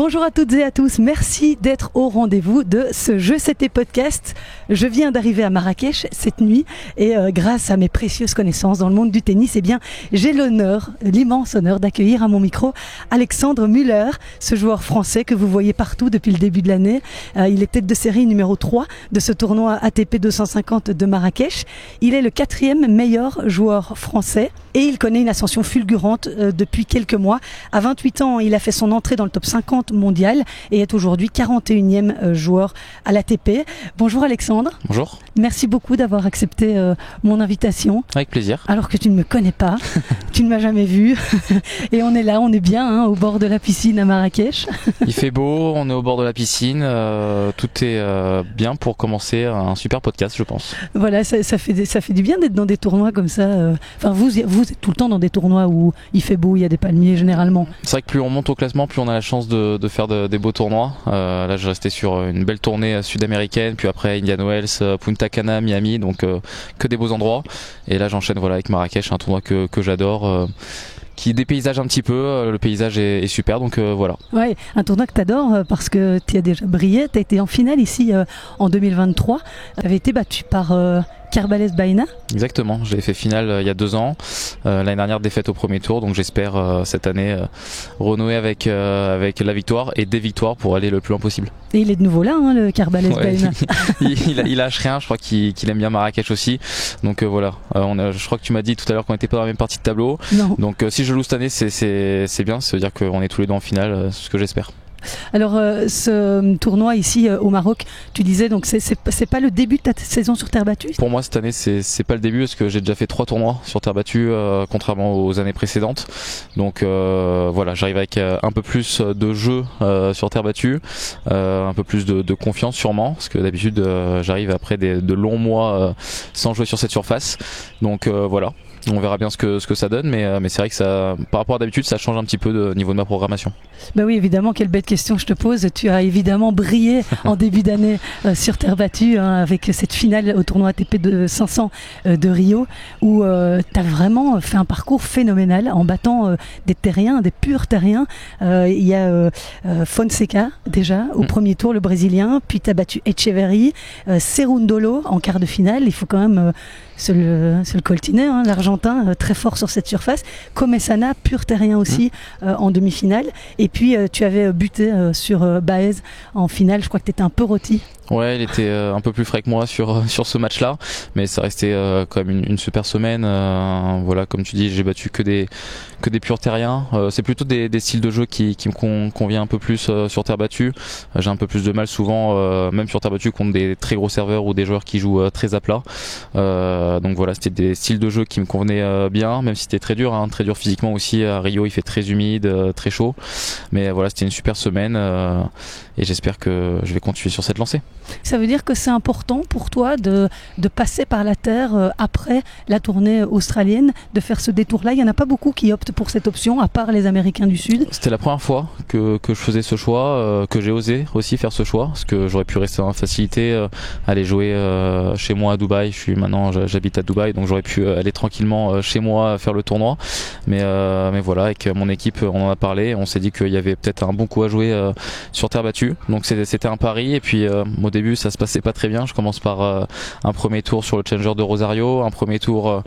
Bonjour à toutes et à tous, merci d'être au rendez-vous de ce Jeu C'était Podcast. Je viens d'arriver à Marrakech cette nuit et grâce à mes précieuses connaissances dans le monde du tennis, eh bien, j'ai l'immense honneur d'accueillir à mon micro Alexandre Müller, ce joueur français que vous voyez partout depuis le début de l'année. Il est tête de série numéro 3 de ce tournoi ATP 250 de Marrakech. Il est le 4e meilleur joueur français et il connaît une ascension fulgurante depuis quelques mois. À 28 ans, il a fait son entrée dans le top 50 mondial et est aujourd'hui 41e joueur à l'ATP. Bonjour Alexandre. Bonjour. Merci beaucoup d'avoir accepté mon invitation. Avec plaisir. Alors que tu ne me connais pas, tu ne m'as jamais vu et on est là, on est bien au bord de la piscine à Marrakech. Il fait beau, on est au bord de la piscine, tout est bien pour commencer un super podcast, je pense. Voilà, ça fait du bien d'être dans des tournois comme ça. Enfin, vous êtes tout le temps dans des tournois où il fait beau, il y a des palmiers généralement. C'est vrai que plus on monte au classement, plus on a la chance de faire des beaux tournois. Là, je restais sur une belle tournée sud-américaine, puis après Indian Wells, Punta Cana, Miami, donc que des beaux endroits. Et là, j'enchaîne avec Marrakech, un tournoi que j'adore. Qui dépaysage un petit peu, le paysage est super, donc voilà. Ouais, un tournoi que tu adores parce que tu as déjà brillé, tu as été en finale ici en 2023, tu avais été battu par Kerbales Baena. Exactement, j'avais fait finale il y a 2 ans, l'année dernière défaite au premier tour, donc j'espère cette année renouer avec la victoire et des victoires pour aller le plus loin possible. Et il est de nouveau là, le Kerbales Baena. il lâche rien, je crois qu'il aime bien Marrakech aussi, donc voilà, je crois que tu m'as dit tout à l'heure qu'on n'était pas dans la même partie de tableau, non. Donc si je loue cette année c'est bien, ça veut dire qu'on est tous les deux en finale, c'est ce que j'espère. Alors ce tournoi ici au Maroc, tu disais donc c'est pas le début de ta saison sur terre battue? Pour moi cette année c'est pas le début parce que j'ai déjà fait 3 tournois sur terre battue contrairement aux années précédentes. Donc voilà, j'arrive avec un peu plus de jeu sur terre battue, un peu plus de confiance sûrement parce que d'habitude j'arrive après de longs mois sans jouer sur cette surface. Donc voilà. On verra bien ce que ça donne, mais c'est vrai que ça, par rapport à d'habitude, ça change un petit peu de niveau de ma programmation. Bah oui, évidemment, quelle bête question je te pose. Tu as évidemment brillé en début d'année sur terre battue avec cette finale au tournoi ATP de 500 de Rio, où tu as vraiment fait un parcours phénoménal en battant des terriens, des purs terriens. Il y a Fonseca déjà au premier tour, le Brésilien, puis tu as battu Etcheverry, Cerundolo en quart de finale. Il faut quand même se le coltiner, l'Argentin, très fort sur cette surface. Komessana, pur terrien aussi, en demi-finale. Et puis tu avais buté sur Baez en finale. Je crois que tu étais un peu rôti. Ouais, il était un peu plus frais que moi sur ce match-là, mais ça restait quand même une super semaine. Voilà, comme tu dis, j'ai battu que des purs terriens. C'est plutôt des styles de jeu qui me convient un peu plus sur terre battue. J'ai un peu plus de mal souvent, même sur terre battue, contre des très gros serveurs ou des joueurs qui jouent très à plat. Donc voilà, c'était des styles de jeu qui me convenaient bien, même si c'était très dur physiquement aussi. À Rio, il fait très humide, très chaud. Mais voilà, c'était une super semaine et j'espère que je vais continuer sur cette lancée. Ça veut dire que c'est important pour toi de passer par la terre après la tournée australienne, de faire ce détour-là. Il n'y en a pas beaucoup qui optent pour cette option, à part les Américains du Sud. C'était la première fois que je faisais ce choix, que j'ai osé aussi faire ce choix, parce que j'aurais pu rester en facilité, aller jouer chez moi à Dubaï. Maintenant j'habite à Dubaï, donc j'aurais pu aller tranquillement chez moi faire le tournoi. Mais voilà, avec mon équipe, on en a parlé, on s'est dit qu'il y avait peut-être un bon coup à jouer sur terre battue. Donc c'était un pari, et puis au début ça se passait pas très bien. Je commence par un premier tour sur le Challenger de Rosario, un premier tour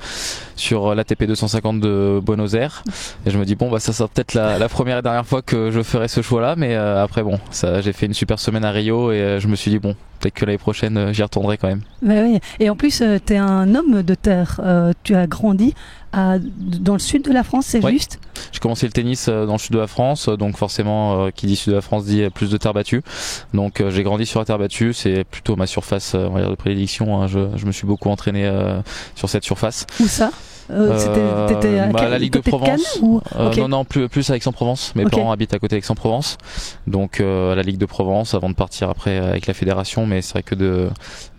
sur l'ATP 250 de Buenos Aires, et je me dis bon ça sera peut-être la première et dernière fois que je ferai ce choix là, mais après j'ai fait une super semaine à Rio et je me suis dit peut-être que l'année prochaine j'y retournerai quand même. Bah oui. Et en plus tu es un homme de terre, tu as grandi dans le sud de la France, c'est juste? J'ai commencé le tennis dans le sud de la France, donc forcément qui dit sud de la France dit plus de terre battue. Donc j'ai grandi sur la terre battue, c'est plutôt ma surface on va dire, de prédilection. Je me suis beaucoup entraîné sur cette surface. Où ça? T'étais à la Ligue de Provence okay. Non, plus à Aix-en-Provence. Mes parents habitent à côté d'Aix-en-Provence, donc à la Ligue de Provence avant de partir après avec la fédération. Mais c'est vrai que de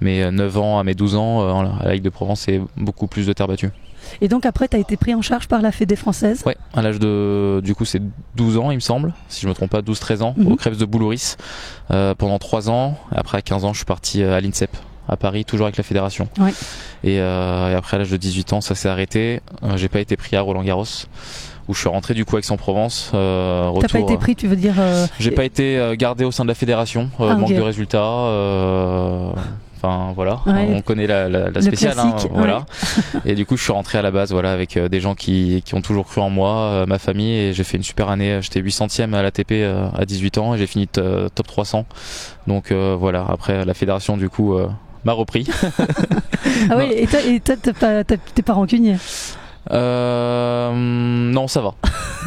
mes 9 ans à mes 12 ans à la Ligue de Provence, c'est beaucoup plus de terre battue. Et donc après tu as été pris en charge par la Fédé française? Ouais, à l'âge de du coup c'est 12 ans il me semble, si je me trompe pas, 12-13 ans au Crèves de Boulouris pendant 3 ans. Et après à 15 ans je suis parti à l'INSEP à Paris, toujours avec la fédération. Et après à l'âge de 18 ans ça s'est arrêté. J'ai pas été pris à Roland Garros où je suis rentré du coup à Aix-en-Provence. T'as pas été pris, tu veux dire J'ai pas été gardé au sein de la fédération, manque de résultats. Enfin voilà, on connaît la spéciale, voilà. Et du coup je suis rentré à la base avec des gens qui ont toujours cru en moi, ma famille, et j'ai fait une super année. J'étais 800e à l'ATP à 18 ans et j'ai fini top 300. Donc voilà, après la fédération du coup m'a repris. Ah oui, et toi t'es pas rancunier? Non, ça va.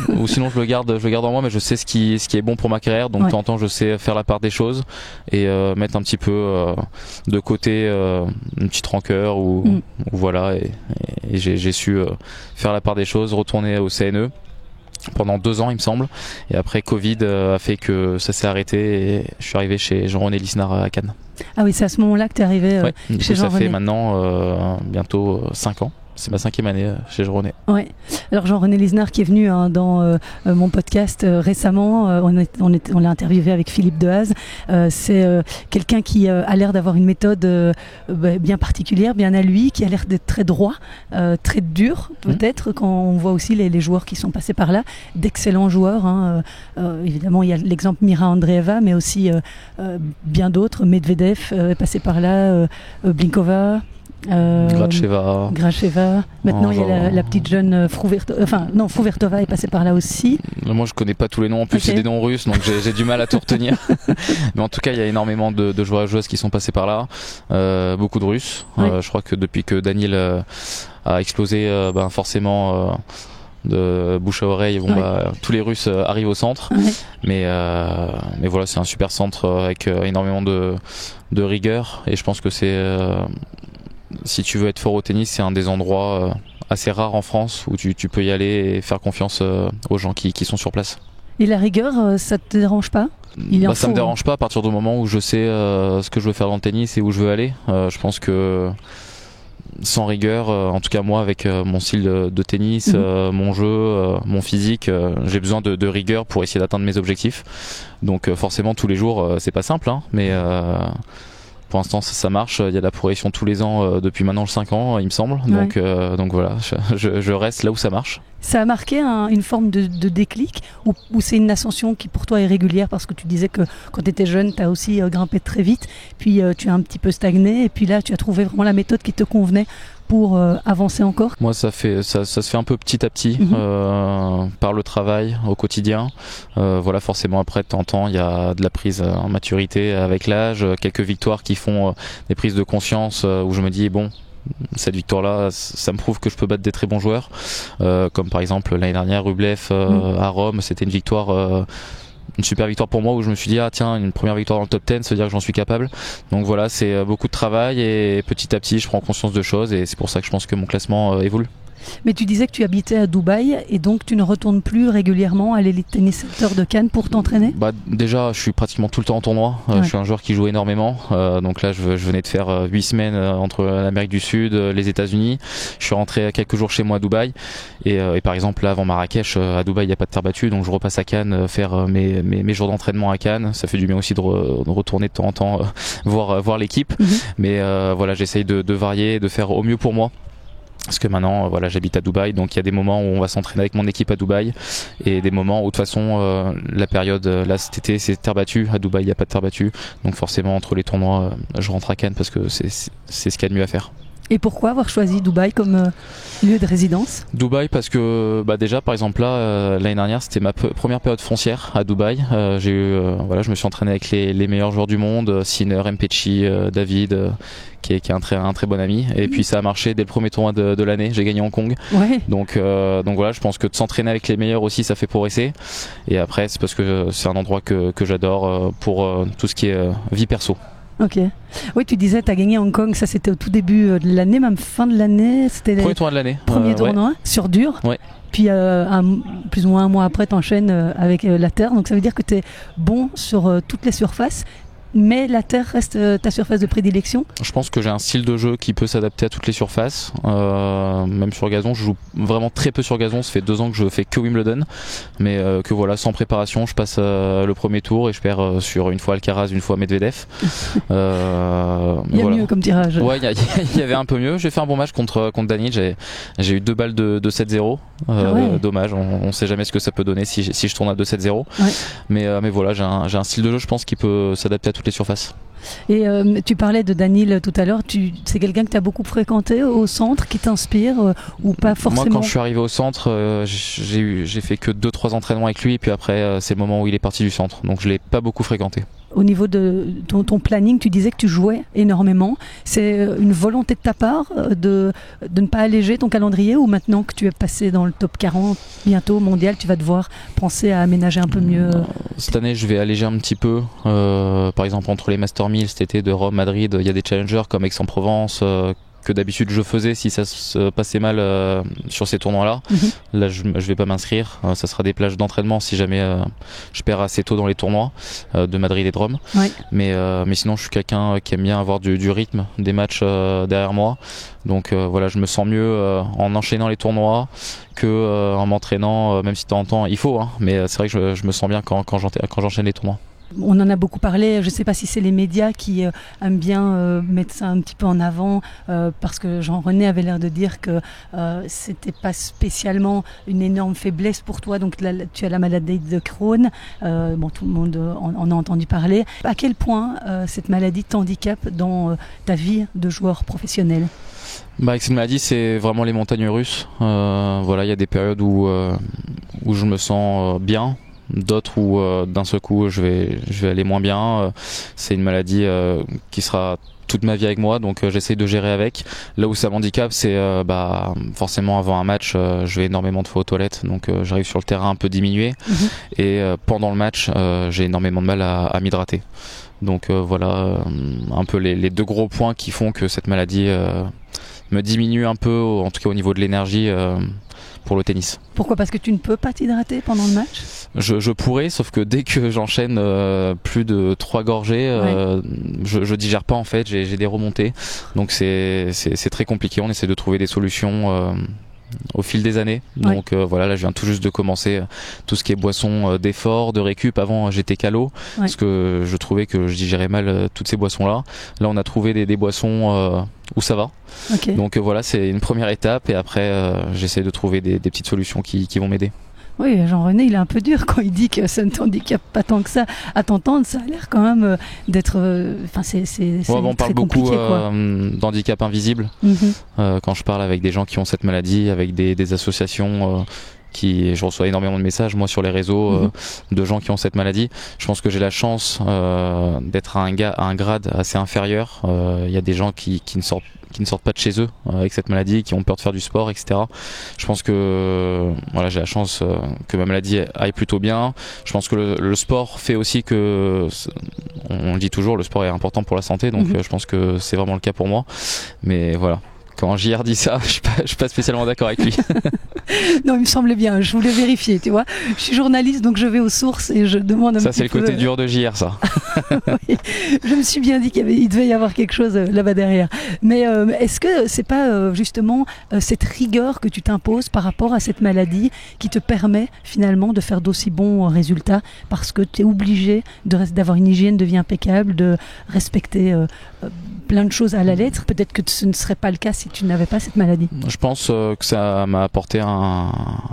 Ou sinon je le garde en moi, mais je sais ce qui est bon pour ma carrière, donc de temps en temps je sais faire la part des choses et mettre un petit peu de côté une petite rancœur ou voilà, et j'ai su faire la part des choses, retourner au CNE pendant 2 ans il me semble, et après Covid a fait que ça s'est arrêté et je suis arrivé chez Jean-René Lisnard à Cannes. Ah oui, c'est à ce moment-là que tu es arrivé chez Jean-René. Ça fait maintenant bientôt 5 ans. C'est ma 5e année chez Jean-René. Ouais. Alors Jean-René Lisnard qui est venu dans mon podcast récemment, on l'a interviewé avec Philippe Dehaze. C'est quelqu'un qui a l'air d'avoir une méthode bien particulière, bien à lui, qui a l'air d'être très droit, très dur peut-être, quand on voit aussi les joueurs qui sont passés par là, d'excellents joueurs. Évidemment, il y a l'exemple Mira Andreeva, mais aussi bien d'autres. Medvedev est passé par là, Blinkova. Gracheva. Maintenant, il y a la petite jeune Fruhvirtova est passée par là aussi. Moi, je connais pas tous les noms. En plus, c'est des noms russes, donc j'ai du mal à tout retenir. Mais en tout cas, il y a énormément de joueurs et joueuses qui sont passés par là. Beaucoup de Russes. Je crois que depuis que Daniil a explosé, forcément. De bouche à oreille, tous les Russes arrivent au centre, mais voilà, c'est un super centre avec énormément de rigueur, et je pense que c'est si tu veux être fort au tennis, c'est un des endroits assez rares en France où tu peux y aller et faire confiance aux gens qui sont sur place. Et la rigueur, ça te dérange pas? Ça me dérange pas à partir du moment où je sais ce que je veux faire dans le tennis et où je veux aller. Je pense que sans rigueur, en tout cas moi avec mon style de tennis, mon jeu, mon physique, j'ai besoin de rigueur pour essayer d'atteindre mes objectifs. Donc forcément tous les jours c'est pas simple, mais pour l'instant ça marche. Il y a de la progression tous les ans depuis maintenant 5 ans il me semble. Donc voilà, je reste là où ça marche. Ça a marqué une forme de déclic ou c'est une ascension qui pour toi est régulière, parce que tu disais que quand tu étais jeune tu as aussi grimpé très vite, puis tu as un petit peu stagné, et puis là tu as trouvé vraiment la méthode qui te convenait pour avancer encore? Moi ça se fait un peu petit à petit, par le travail au quotidien. Voilà, forcément après de temps en temps il y a de la prise en maturité avec l'âge, quelques victoires qui font des prises de conscience où je me dis bon, cette victoire-là, ça me prouve que je peux battre des très bons joueurs, comme par exemple l'année dernière Rublev à Rome. C'était une victoire, une super victoire pour moi, où je me suis dit tiens, une première victoire dans le top 10, ça veut dire que j'en suis capable. Donc voilà, c'est beaucoup de travail, et petit à petit je prends conscience de choses, et c'est pour ça que je pense que mon classement évolue. Mais tu disais que tu habitais à Dubaï, et donc tu ne retournes plus régulièrement à l'Elite Tennis Center de Cannes pour t'entraîner? Déjà, je suis pratiquement tout le temps en tournoi. Je suis un joueur qui joue énormément. Donc là, je venais de faire 8 semaines entre l'Amérique du Sud, les États-Unis. Je suis rentré quelques jours chez moi à Dubaï. Et par exemple, là, avant Marrakech, à Dubaï, il n'y a pas de terre battue. Donc je repasse à Cannes faire mes jours d'entraînement à Cannes. Ça fait du bien aussi de retourner de temps en temps voir l'équipe. Mais voilà, j'essaye de varier, de faire au mieux pour moi. Parce que maintenant, voilà, j'habite à Dubaï, donc il y a des moments où on va s'entraîner avec mon équipe à Dubaï, et des moments où de toute façon, la période, là cet été, c'est terre battue. À Dubaï, il n'y a pas de terre battue, donc forcément entre les tournois, je rentre à Cannes parce que c'est ce qu'il y a de mieux à faire. Et pourquoi avoir choisi Dubaï comme lieu de résidence? Dubaï parce que déjà par exemple là l'année dernière c'était ma première période foncière à Dubaï. Je me suis entraîné avec les meilleurs joueurs du monde, Sinner, Mpetshi, David, qui est un très bon ami, et puis ça a marché dès le premier tournoi de l'année. J'ai gagné Hong Kong. Donc voilà, je pense que de s'entraîner avec les meilleurs aussi ça fait progresser, et après c'est parce que c'est un endroit que j'adore pour tout ce qui est vie perso. Ok. Oui, tu disais, tu as gagné Hong Kong, ça c'était au tout début de l'année, même fin de l'année. C'était premier tournoi de l'année. Premier tournoi, sur dur. Ouais. Puis plus ou moins un mois après, tu enchaînes avec la terre. Donc ça veut dire que tu es bon sur toutes les surfaces. Mais la terre reste ta surface de prédilection? Je pense que j'ai un style de jeu qui peut s'adapter à toutes les surfaces, même sur gazon. Je joue vraiment très peu sur gazon, ça fait 2 ans que je fais que Wimbledon, mais que voilà, sans préparation, je passe le premier tour et je perds sur une fois Alcaraz, une fois Medvedev. Il y a voilà. mieux comme tirage. Ouais, il y avait un peu mieux. J'ai fait un bon match contre Daniil, j'ai eu 2 balles de 7-0. Ouais. Dommage, on sait jamais ce que ça peut donner si je tourne à 2-7-0. Ouais. Mais voilà, j'ai un style de jeu, je pense, qui peut s'adapter à toutes les surfaces. Et tu parlais de Daniil tout à l'heure, c'est quelqu'un que tu as beaucoup fréquenté au centre, qui t'inspire ou pas forcément? Moi, quand je suis arrivé au centre, j'ai fait que 2-3 entraînements avec lui, et puis après c'est le moment où il est parti du centre, donc je l'ai pas beaucoup fréquenté. Au niveau de ton planning, tu disais que tu jouais énormément. C'est une volonté de ta part de ne pas alléger ton calendrier, ou maintenant que tu es passé dans le top 40 bientôt mondial, tu vas devoir penser à aménager un peu mieux? Cette année, je vais alléger un petit peu. Par exemple, entre les Master 1000 cet été de Rome, Madrid, il y a des challengers comme Aix-en-Provence que d'habitude je faisais si ça se passait mal sur ces tournois-là. Là, je vais pas m'inscrire. Ça sera des plages d'entraînement si jamais je perds assez tôt dans les tournois de Madrid et de Rome. Ouais. Mais sinon, je suis quelqu'un qui aime bien avoir du rythme, des matchs derrière moi. Donc voilà, je me sens mieux en enchaînant les tournois que en m'entraînant, même si de temps en temps il faut. Mais c'est vrai que je me sens bien quand j'enchaîne les tournois. On en a beaucoup parlé, je ne sais pas si c'est les médias qui aiment bien mettre ça un petit peu en avant, parce que Jean-René avait l'air de dire que c'était pas spécialement une énorme faiblesse pour toi, donc là, tu as la maladie de Crohn, bon, tout le monde en a entendu parler. À quel point cette maladie t'handicape dans ta vie de joueur professionnel? Avec cette maladie, c'est vraiment les montagnes russes. Voilà, il y a des périodes où je me sens bien, d'autres où d'un seul coup je vais aller moins bien. C'est une maladie qui sera toute ma vie avec moi, donc j'essaie de gérer avec. Là où ça m'handicape, c'est forcément avant un match, je vais énormément de fois aux toilettes, donc j'arrive sur le terrain un peu diminué, et pendant le match, j'ai énormément de mal à m'hydrater. Donc voilà, un peu les 2 gros points qui font que cette maladie me diminue un peu, en tout cas au niveau de l'énergie pour le tennis. Pourquoi? Parce que tu ne peux pas t'hydrater pendant le match? Je pourrais, sauf que dès que j'enchaîne plus de 3 gorgées, je digère pas en fait, j'ai des remontées, donc c'est très compliqué. On essaie de trouver des solutions au fil des années. Donc voilà, là je viens tout juste de commencer tout ce qui est boissons d'effort, de récup. Avant j'étais calo, parce que je trouvais que je digérais mal toutes ces boissons là. Là on a trouvé des boissons où ça va. Donc voilà, c'est une première étape, et après j'essaie de trouver des petites solutions qui vont m'aider. Oui, Jean-René, il est un peu dur quand il dit que ça ne t'handicape pas tant que ça. À t'entendre, ça a l'air quand même d'être... on parle beaucoup d'handicap invisible. Quand je parle avec des gens qui ont cette maladie, avec des associations... je reçois énormément de messages moi sur les réseaux de gens qui ont cette maladie. Je pense que j'ai la chance d'être à un grade assez inférieur. Il y a des gens qui ne sortent pas de chez eux avec cette maladie, qui ont peur de faire du sport, etc. Je pense que voilà, j'ai la chance que ma maladie aille plutôt bien. Je pense que le sport fait aussi que, on le dit toujours, le sport est important pour la santé, donc je pense que c'est vraiment le cas pour moi. Mais voilà, quand JR dit ça, je suis pas spécialement d'accord avec lui. Non, il me semblait bien, je voulais vérifier, tu vois. Je suis journaliste, donc je vais aux sources et je demande un petit peu... Ça, c'est le côté dur de JR, ça. Oui, je me suis bien dit qu'il devait y avoir quelque chose là-bas derrière. Mais est-ce que c'est pas justement cette rigueur que tu t'imposes par rapport à cette maladie qui te permet finalement de faire d'aussi bons résultats, parce que tu es obligé d'avoir une hygiène de vie impeccable, de respecter plein de choses à la lettre? Peut-être que ce ne serait pas le cas si tu n'avais pas cette maladie. Je pense que ça m'a apporté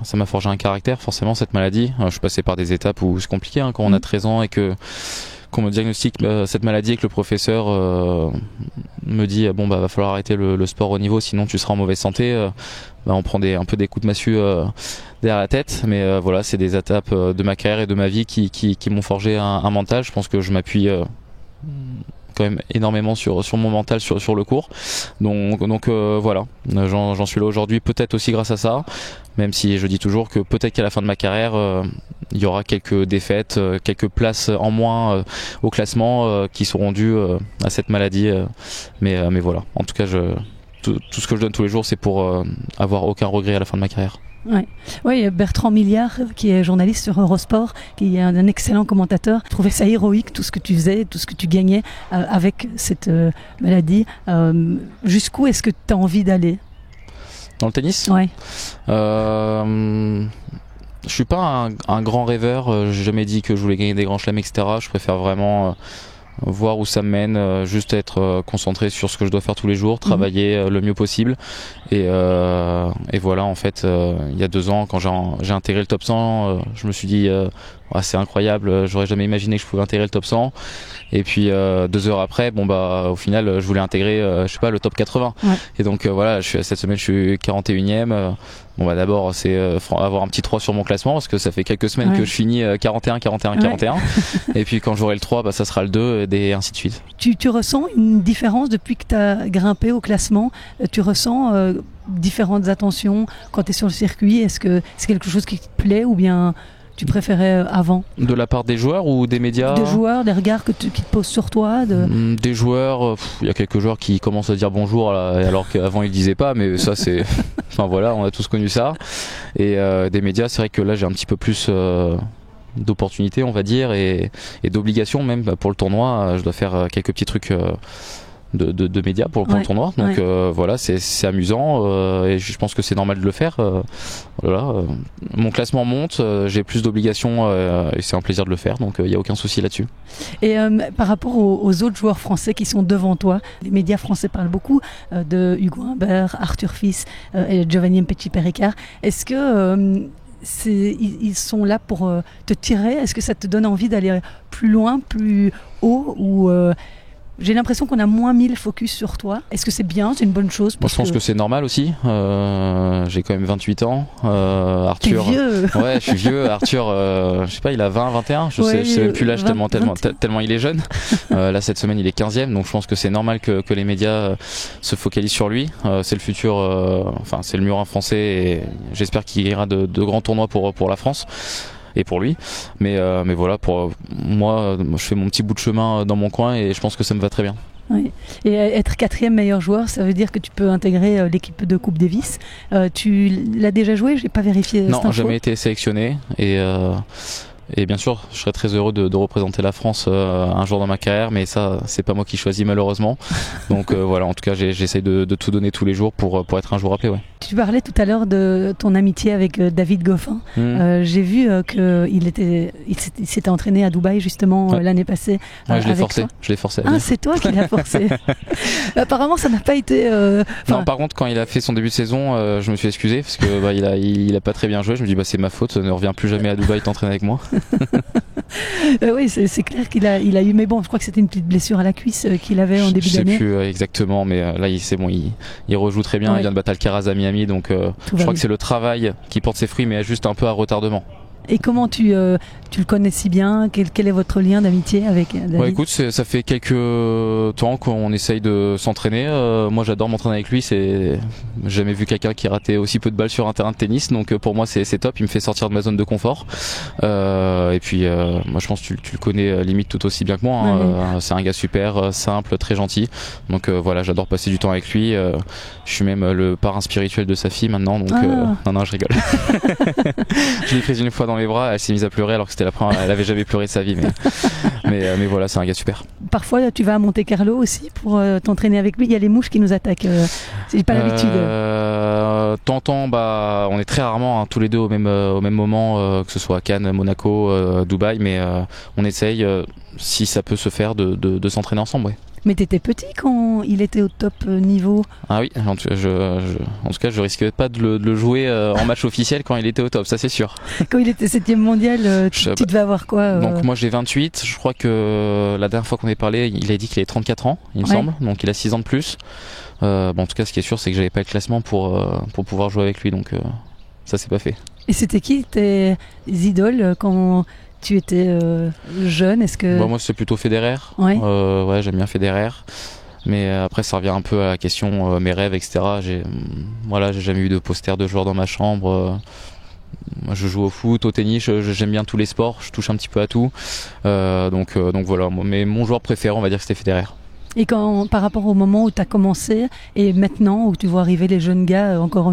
ça m'a forgé un caractère, forcément, cette maladie. Je suis passé par des étapes où c'est compliqué quand on a 13 ans et qu'on me diagnostique cette maladie, et que le professeur me dit va falloir arrêter le sport au niveau, sinon tu seras en mauvaise santé. On prend un peu des coups de massue derrière la tête, mais voilà, c'est des étapes de ma carrière et de ma vie qui m'ont forgé un mental. Je pense que je m'appuie quand même énormément sur mon mental sur le court, donc voilà, j'en suis là aujourd'hui, peut-être aussi grâce à ça, même si je dis toujours que peut-être qu'à la fin de ma carrière il y aura quelques défaites, quelques places en moins au classement qui seront dues à cette maladie, mais voilà, en tout cas tout ce que je donne tous les jours, c'est pour avoir aucun regret à la fin de ma carrière. Ouais. Oui, Bertrand Milliard, qui est journaliste sur Eurosport, qui est un excellent commentateur, trouvait ça héroïque, tout ce que tu faisais, tout ce que tu gagnais avec cette maladie. Jusqu'où est-ce que tu as envie d'aller dans le tennis? Ouais. Je suis pas un grand rêveur, j'ai jamais dit que je voulais gagner des grands chelems, etc. Je préfère vraiment voir où ça me mène, juste être concentré sur ce que je dois faire tous les jours, travailler le mieux possible. Et voilà, en fait, il y a 2 ans, quand j'ai intégré le top 100, je me suis dit c'est incroyable, j'aurais jamais imaginé que je pouvais intégrer le top 100. Et puis 2 heures après, au final, je voulais intégrer, le top 80. Ouais. Et donc voilà, cette semaine, je suis 41e. D'abord, c'est avoir un petit 3 sur mon classement, parce que ça fait quelques semaines que je finis 41. Et puis quand j'aurai le 3, ça sera le 2, et ainsi de suite. Tu ressens une différence depuis que tu as grimpé au classement? Tu ressens différentes attentions quand tu es sur le circuit? Est-ce que c'est quelque chose qui te plaît, ou bien tu préférais avant? De la part des joueurs ou des médias? Des joueurs, des regards qui te posent sur toi Des joueurs, il y a quelques joueurs qui commencent à dire bonjour alors qu'avant ils disaient pas, mais ça c'est... Enfin voilà, on a tous connu ça. Et des médias, c'est vrai que là j'ai un petit peu plus d'opportunités, on va dire, et d'obligations même pour le tournoi. Je dois faire quelques petits trucs de médias pour le tournoi, donc voilà, c'est amusant, et je pense que c'est normal de le faire. Mon classement monte, j'ai plus d'obligations, et c'est un plaisir de le faire, donc il n'y a aucun souci là-dessus. Et par rapport aux autres joueurs français qui sont devant toi, les médias français parlent beaucoup de Hugo Humbert, Arthur Fils et Giovanni Mpetshi-Perricard. Est-ce que ils sont là pour te tirer? Est-ce que ça te donne envie d'aller plus loin, plus haut, ou j'ai l'impression qu'on a moins mis le focus sur toi? Est-ce que c'est bien, c'est une bonne chose? Moi, je pense que c'est normal aussi. J'ai quand même 28 ans. Arthur, t'es vieux. Ouais, je suis vieux. Arthur, je sais pas, il a 20, 21. Je sais même plus l'âge, tellement il est jeune. Là, cette semaine, il est 15e. Donc, je pense que c'est normal que les médias se focalisent sur lui. C'est le futur, c'est le Murin français, et j'espère qu'il ira de grands tournois pour la France et pour lui, mais voilà, pour moi, je fais mon petit bout de chemin dans mon coin, et je pense que ça me va très bien. Oui. Et être 4e meilleur joueur, ça veut dire que tu peux intégrer l'équipe de Coupe Davis. Tu l'as déjà joué? J'ai pas vérifié. Non, jamais été sélectionné, et bien sûr, je serais très heureux de représenter la France un jour dans ma carrière, mais ça, c'est pas moi qui choisis, malheureusement. Donc voilà, en tout cas, j'essaye de tout donner tous les jours pour être un jour appelé. Ouais. Tu parlais tout à l'heure de ton amitié avec David Goffin. J'ai vu qu'il s'était entraîné à Dubaï justement l'année passée. Ouais, je l'ai forcé. Ah, c'est toi qui l'as forcé. Apparemment, ça n'a pas été. Non, par contre, quand il a fait son début de saison, je me suis excusé parce que il a pas très bien joué. Je me dis c'est ma faute, ne reviens plus jamais à Dubaï t'entraîner avec moi. Oui, c'est clair qu'il a eu, mais bon, je crois que c'était une petite blessure à la cuisse qu'il avait en début d'année. Je sais plus exactement, mais là c'est bon, il rejoue très bien. Il vient de battre Alcaraz à Miami, donc je crois que c'est le travail qui porte ses fruits, mais juste un peu à retardement. Et comment tu le connais si bien? Quel est votre lien d'amitié avec David? Écoute, ça fait quelques temps qu'on essaye de s'entraîner. Moi, j'adore m'entraîner avec lui. J'ai jamais vu quelqu'un qui ratait aussi peu de balles sur un terrain de tennis. Donc pour moi, c'est top. Il me fait sortir de ma zone de confort. Et puis, moi, je pense que tu le connais limite tout aussi bien que moi. Hein. C'est un gars super simple, très gentil. Donc voilà, j'adore passer du temps avec lui. Je suis même le parrain spirituel de sa fille maintenant. Donc non, je rigole. Je l'ai prise une fois dans mes bras, elle s'est mise à pleurer alors que c'était la première, elle avait jamais pleuré de sa vie, mais voilà, c'est un gars super. Parfois tu vas à Monte Carlo aussi pour t'entraîner avec lui. Il y a les mouches qui nous attaquent, j'ai pas l'habitude. T'entends, on est très rarement tous les deux au même moment, que ce soit à Cannes, Monaco, Dubaï, mais on essaye, si ça peut se faire, de s'entraîner ensemble. Ouais. Mais t'étais petit quand il était au top niveau? Ah oui, en tout cas, je risquais pas de le jouer en match officiel quand il était au top, ça c'est sûr. Quand il était 7e mondial, tu devais avoir quoi Donc moi j'ai 28, je crois que la dernière fois qu'on avait parlé, il a dit qu'il avait 34 ans, il me semble, donc il a 6 ans de plus. En tout cas, ce qui est sûr, c'est que j'avais pas le classement pour pouvoir jouer avec lui, donc ça c'est pas fait. Et c'était qui tes idoles quand tu étais jeune? Est-ce que moi c'est plutôt Federer. Ouais, j'aime bien Federer. Mais après ça revient un peu à la question mes rêves, etc. J'ai jamais eu de poster de joueurs dans ma chambre. Moi, je joue au foot, au tennis, j'aime bien tous les sports, je touche un petit peu à tout. Donc voilà, mais mon joueur préféré, on va dire que c'était Federer. Et par rapport au moment où tu as commencé et maintenant où tu vois arriver les jeunes gars, encore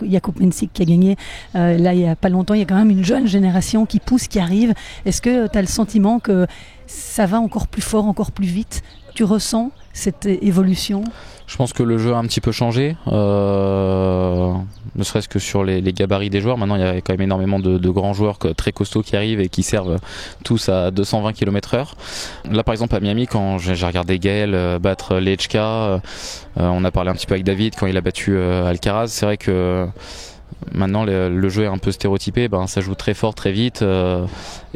Jakub Mensik qui a gagné là il n'y a pas longtemps, il y a quand même une jeune génération qui pousse, qui arrive. Est-ce que tu as le sentiment que ça va encore plus fort, encore plus vite? Tu ressens cette évolution? Je pense que le jeu a un petit peu changé, ne serait-ce que sur les gabarits des joueurs. Maintenant, il y a quand même énormément de grands joueurs très costauds qui arrivent et qui servent tous à 220 km/h. Là, par exemple, à Miami, quand j'ai regardé Gaël battre Lechka, on a parlé un petit peu avec David quand il a battu Alcaraz. C'est vrai que maintenant le jeu est un peu stéréotypé, ça joue très fort très vite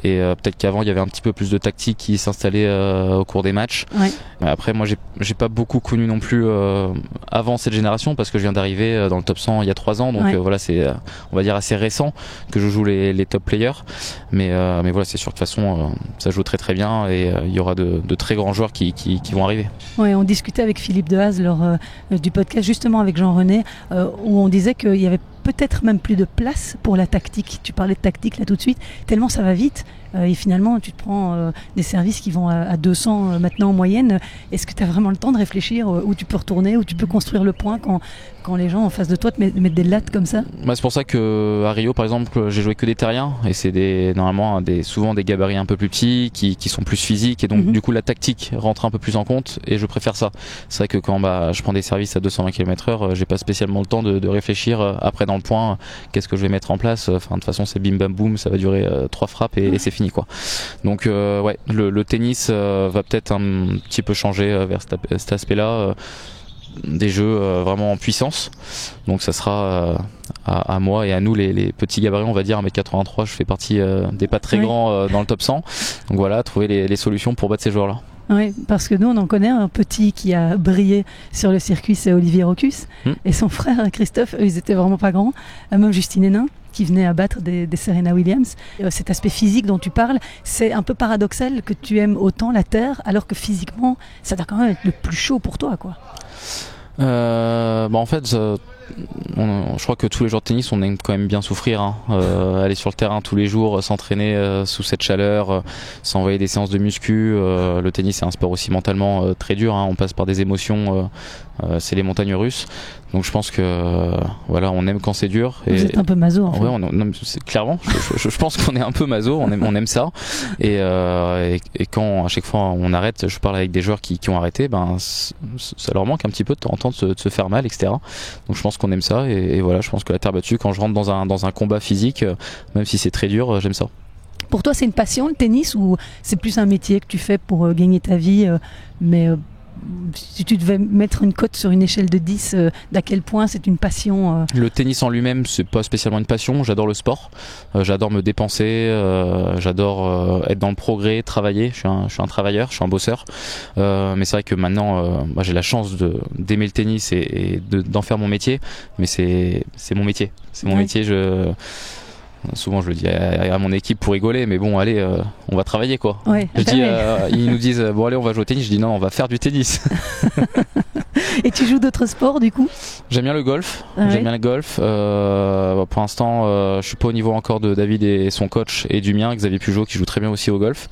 et peut-être qu'avant il y avait un petit peu plus de tactique qui s'installait au cours des matchs. Ouais. Après moi j'ai pas beaucoup connu non plus avant cette génération parce que je viens d'arriver dans le top 100 il y a 3 ans, donc voilà, c'est on va dire assez récent que je joue les top players, mais voilà, c'est sûr que de toute façon ça joue très très bien et il y aura de très grands joueurs qui vont arriver. Ouais, on discutait avec Philippe Dehaze lors du podcast justement avec Jean-René où on disait qu'il y avait peut-être même plus de place pour la tactique. Tu parlais de tactique là tout de suite, tellement ça va vite et finalement tu te prends des services qui vont à 200 maintenant en moyenne. Est-ce que tu as vraiment le temps de réfléchir où tu peux retourner, où tu peux construire le point quand les gens en face de toi te mettent des lattes comme ça? C'est pour ça qu'à Rio par exemple j'ai joué que des terriens et c'est normalement souvent des gabarits un peu plus petits qui sont plus physiques et donc du coup la tactique rentre un peu plus en compte et je préfère ça. C'est vrai que quand je prends des services à 220 km/h, j'ai pas spécialement le temps de réfléchir après dans le point qu'est-ce que je vais mettre en place. Enfin, de toute façon c'est bim bam boum, ça va durer 3 frappes et c'est fini quoi. Donc ouais, le tennis va peut-être un petit peu changer vers cet aspect-là. Des jeux vraiment en puissance, donc ça sera à moi et à nous les petits gabarits, on va dire 1m83, je fais partie des pas très grands dans le top 100, donc voilà, trouver les solutions pour battre ces joueurs là. Oui, parce que nous on en connaît un petit qui a brillé sur le circuit, c'est Olivier Rocus et son frère Christophe, eux, ils étaient vraiment pas grands, même Justine Hénin qui venait à battre des Serena Williams. Cet aspect physique dont tu parles, c'est un peu paradoxal que tu aimes autant la terre alors que physiquement ça doit quand même être le plus chaud pour toi quoi. En fait je crois que tous les joueurs de tennis on aime quand même bien souffrir aller sur le terrain tous les jours, s'entraîner sous cette chaleur, s'envoyer des séances de muscu, le tennis c'est un sport aussi mentalement très dur, on passe par des émotions, c'est les montagnes russes, donc je pense que voilà, on aime quand c'est dur. Vous êtes un peu maso en fait. Ouais, clairement je pense qu'on est un peu maso, on aime ça et quand à chaque fois on arrête, je parle avec des joueurs qui ont arrêté, ça leur manque un petit peu de temps en temps de se faire mal, etc. Donc je pense qu'on aime ça et voilà, je pense que la terre battue, quand je rentre dans un combat physique, même si c'est très dur, j'aime ça. Pour toi c'est une passion le tennis ou c'est plus un métier que tu fais pour gagner ta vie, mais si tu devais mettre une cote sur une échelle de 10, d'à quel point c'est une passion? Le tennis en lui-même, c'est pas spécialement une passion. J'adore le sport, j'adore me dépenser, j'adore être dans le progrès, travailler. Je suis un travailleur, je suis un bosseur. Mais c'est vrai que maintenant, j'ai la chance d'aimer le tennis et d'en faire mon métier. Mais c'est mon métier. C'est mon métier. Souvent je le dis à mon équipe pour rigoler, mais bon allez, on va travailler quoi. Ouais. Je dis, ils nous disent bon allez on va jouer au tennis, je dis non on va faire du tennis. Et tu joues d'autres sports du coup? J'aime bien le golf, j'aime bien le golf. Pour l'instant je suis pas au niveau encore de David et son coach et du mien, Xavier Pujol qui joue très bien aussi au golf.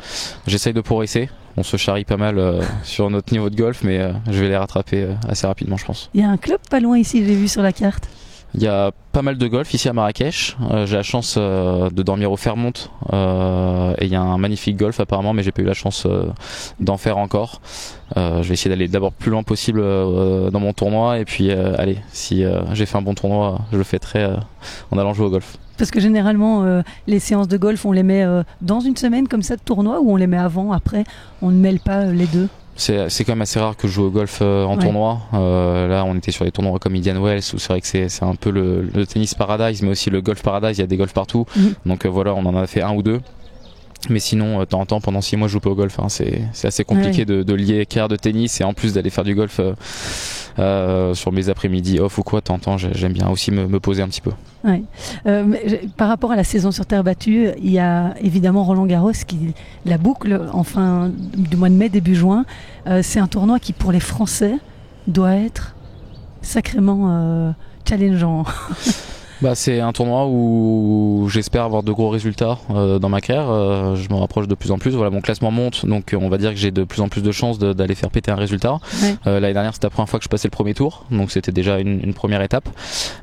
J'essaye de progresser. On se charrie pas mal sur notre niveau de golf, mais je vais les rattraper assez rapidement je pense. Il y a un club pas loin ici, j'ai vu sur la carte. Il y a pas mal de golf ici à Marrakech. J'ai la chance de dormir au Fairmont et il y a un magnifique golf apparemment, mais j'ai pas eu la chance d'en faire encore. Je vais essayer d'aller d'abord plus loin possible dans mon tournoi et puis allez, si j'ai fait un bon tournoi, je le fêterai en allant jouer au golf. Parce que généralement les séances de golf on les met dans une semaine comme ça de tournoi ou on les met avant, après on ne mêle pas les deux? C'est quand même assez rare que je joue au golf en tournoi. Là, on était sur des tournois comme Indian Wells où c'est vrai que c'est un peu le tennis paradise, mais aussi le golf paradise. Il y a des golfs partout. Donc voilà, on en a fait un ou deux. Mais sinon, de temps en temps, pendant 6 mois, je joue pas au golf. C'est assez compliqué de lier carrière de tennis et en plus d'aller faire du golf sur mes après-midi off ou quoi. De temps en temps, j'aime bien aussi me poser un petit peu. Ouais. Par rapport à la saison sur terre battue, il y a évidemment Roland Garros qui la boucle en fin du mois de mai, début juin. C'est un tournoi qui, pour les Français, doit être sacrément challengeant. C'est un tournoi où j'espère avoir de gros résultats dans ma carrière. Je me rapproche de plus en plus. Voilà, mon classement monte, donc on va dire que j'ai de plus en plus de chances d'aller faire péter un résultat. L'année dernière, c'était la première fois que je passais le premier tour, donc c'était déjà une première étape.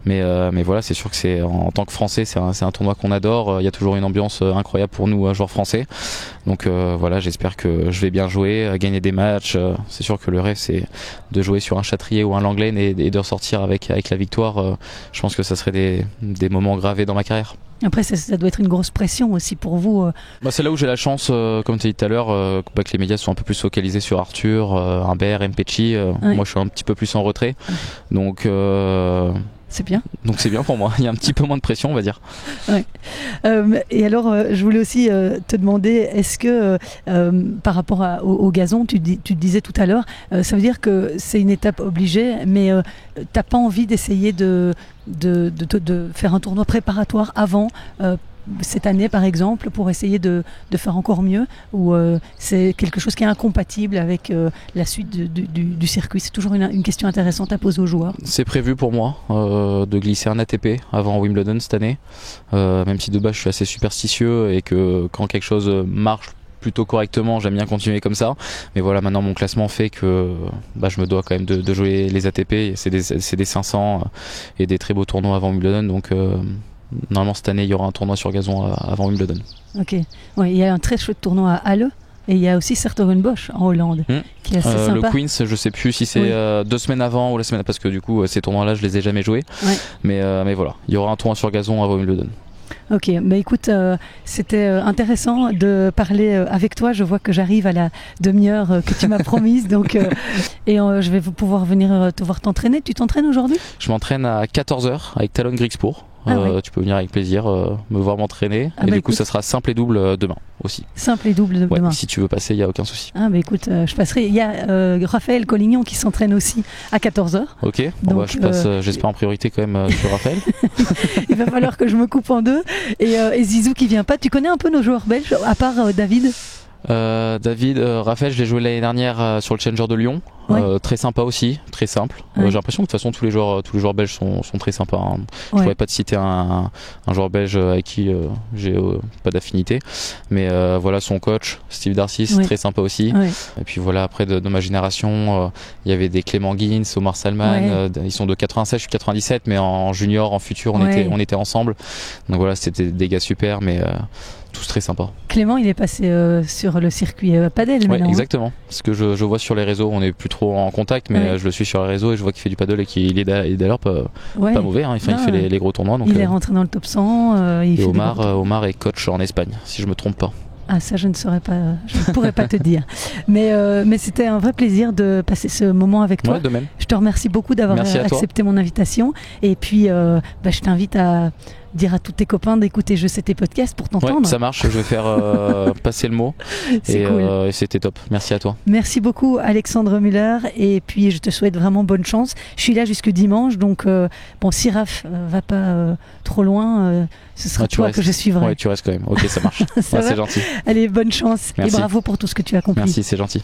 Mais voilà, c'est sûr que c'est en tant que Français, c'est un tournoi qu'on adore. Il y a toujours une ambiance incroyable pour nous, joueurs français. Donc voilà, j'espère que je vais bien jouer, gagner des matchs. C'est sûr que le rêve, c'est de jouer sur un Châtrier ou un Langlaine et de ressortir avec la victoire. Je pense que ça serait des moments gravés dans ma carrière. Après, ça doit être une grosse pression aussi pour vous. C'est là où j'ai la chance, comme tu as dit tout à l'heure, que les médias sont un peu plus focalisés sur Arthur, Humbert, Mpecci. Moi, je suis un petit peu plus en retrait. Donc, c'est bien. Donc c'est bien pour moi. Il y a un petit peu moins de pression, on va dire. Ouais. Et alors, je voulais aussi te demander, est-ce que par rapport au gazon, tu disais tout à l'heure, ça veut dire que c'est une étape obligée, mais t'as pas envie d'essayer de faire un tournoi préparatoire avant cette année par exemple pour essayer de faire encore mieux, ou c'est quelque chose qui est incompatible avec la suite du circuit? C'est toujours une question intéressante à poser aux joueurs. C'est prévu pour moi de glisser un ATP avant Wimbledon cette année, même si de base je suis assez superstitieux et que quand quelque chose marche plutôt correctement, j'aime bien continuer comme ça. Mais voilà, maintenant mon classement fait que je me dois quand même de jouer les ATP. C'est des 500 et des très beaux tournois avant Wimbledon, donc normalement cette année il y aura un tournoi sur gazon avant Wimbledon. Ok, ouais, il y a un très chouette tournoi à Halle et il y a aussi Sertogenbosch en Hollande qui est assez sympa. Le Queens, je sais plus si c'est 2 semaines avant ou la semaine, parce que du coup ces tournois là je les ai jamais joués. Mais voilà, il y aura un tournoi sur gazon avant Wimbledon. Ok, écoute, c'était intéressant de parler avec toi. Je vois que j'arrive à la demi-heure que tu m'as promise, donc et je vais pouvoir venir te voir t'entraîner. Tu t'entraînes aujourd'hui? Je m'entraîne à 14h avec Talon Griekspoor. Tu peux venir avec plaisir me voir m'entraîner. Et du coup, ça sera simple et double demain aussi. Simple et double demain. Si tu veux passer, il n'y a aucun souci. Écoute, je passerai. Il y a Raphaël Collignon qui s'entraîne aussi à 14h. Ok, donc, je passe, j'espère en priorité quand même sur Raphaël. Il va falloir que je me coupe en deux. Et Zizou qui vient pas. Tu connais un peu nos joueurs belges, à part David? Raphaël, je l'ai joué l'année dernière sur le Challenger de Lyon. Très sympa aussi, très simple. J'ai l'impression que de toute façon tous les joueurs belges sont très sympas. Je pourrais pas te citer un joueur belge avec qui j'ai pas d'affinité, mais voilà, son coach Steve Darcis, très sympa aussi. Et puis voilà, après de ma génération, il y avait des Clément Guins, Omar Salman. Ils sont de 96, je suis 97, mais en junior, en futur, on était ensemble. Donc voilà, c'était des gars super, mais tous très sympas. Clément, il est passé sur le circuit padel maintenant. Exactement. Parce que je vois sur les réseaux, on n'est plus trop en contact, mais je le suis sur les réseaux et je vois qu'il fait du paddle et qu'il est d'ailleurs pas mauvais. Il fait les gros tournois. Donc, il est rentré dans le top 100. Et Omar est coach en Espagne, si je me trompe pas. Ah, ça je ne saurais pas, je ne pourrais pas te dire. Mais c'était un vrai plaisir de passer ce moment avec toi. De même. Je te remercie beaucoup d'avoir accepté mon invitation. Et puis je t'invite à dire à tous tes copains d'écouter Je sais tes podcasts pour t'entendre. Ça marche, je vais faire passer le mot. Et cool. C'était top. Merci à toi. Merci beaucoup Alexandre Müller, et puis je te souhaite vraiment bonne chance. Je suis là jusque dimanche, donc si Raph va pas trop loin, ce sera toi que je suivrai. Ouais, tu restes quand même. Ok, ça marche. C'est gentil. Allez, bonne chance. Merci. Et bravo pour tout ce que tu as accompli. Merci, c'est gentil.